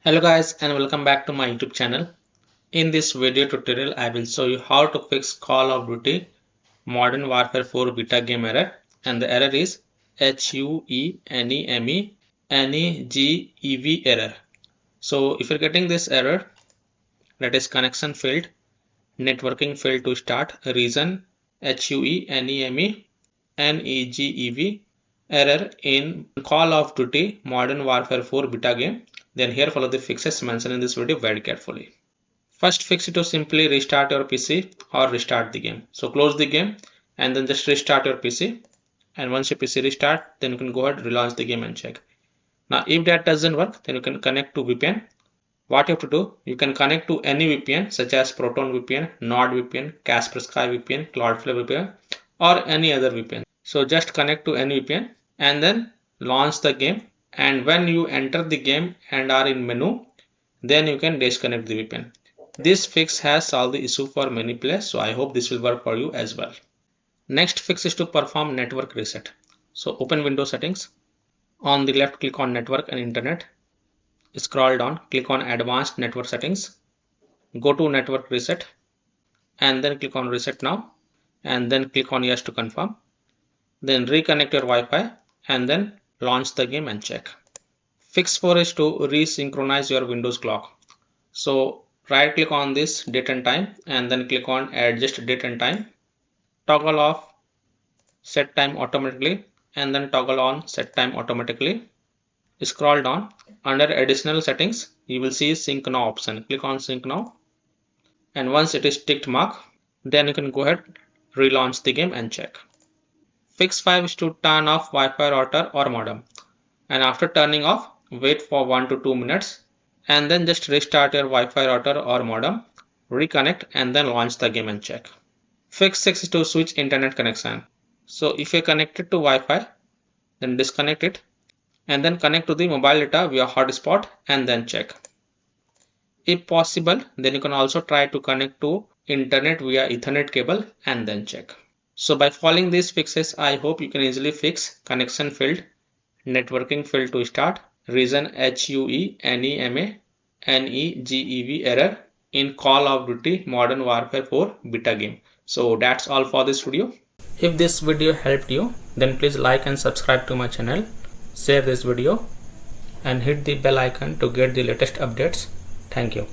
Hello guys and welcome back to my YouTube channel. In this video tutorial I will show you how to fix Call of Duty Modern Warfare 4 beta game error, and the error is HUENEME error. So if you're getting this error, that is connection failed, networking failed to start, reason HUENEME error in Call of Duty Modern Warfare 4 beta game, then here follow the fixes mentioned in this video very carefully. First fix is to simply restart your PC or restart the game. So close the game and then just restart your PC, and once your PC restart, then you can go ahead, relaunch the game and check. Now if that doesn't work, then you can connect to VPN. What you have to do, you can connect to any VPN such as Proton VPN, NordVPN, Kaspersky VPN, Cloudflare VPN, or any other VPN. So just connect to any VPN and then launch the game, and when you enter the game and are in menu, then you can disconnect the VPN. This fix has solved the issue for many players, so I hope this will work for you as well. Next fix is to perform network reset. So open Windows settings. On the left, click on network and internet. Scroll down, click on advanced network settings. Go to network reset and then click on reset now, and then click on yes to confirm. Then reconnect your Wi-Fi and then launch the game and check. Fix 4 is to resynchronize your Windows clock. So right click on this date and time and then click on adjust date and time. Toggle off set time automatically and then toggle on set time automatically. Scroll down, under additional settings you will see sync now option. Click on sync now, and once it is ticked mark, then you can go ahead, relaunch the game and check. Fix 5 is to turn off Wi-Fi router or modem, and after turning off, wait for 1 to 2 minutes and then just restart your Wi-Fi router or modem, reconnect and then launch the game and check. Fix 6 is to switch internet connection. So if you're connected to Wi-Fi, then disconnect it and then connect to the mobile data via hotspot and then check. If possible, then you can also try to connect to internet via Ethernet cable and then check. So by following these fixes, I hope you can easily fix connection failed, networking failed to start, reason HUENEME error in Call of Duty Modern Warfare 4 beta game. So that's all for this video. If this video helped you, then please like and subscribe to my channel, share this video and hit the bell icon to get the latest updates. Thank you.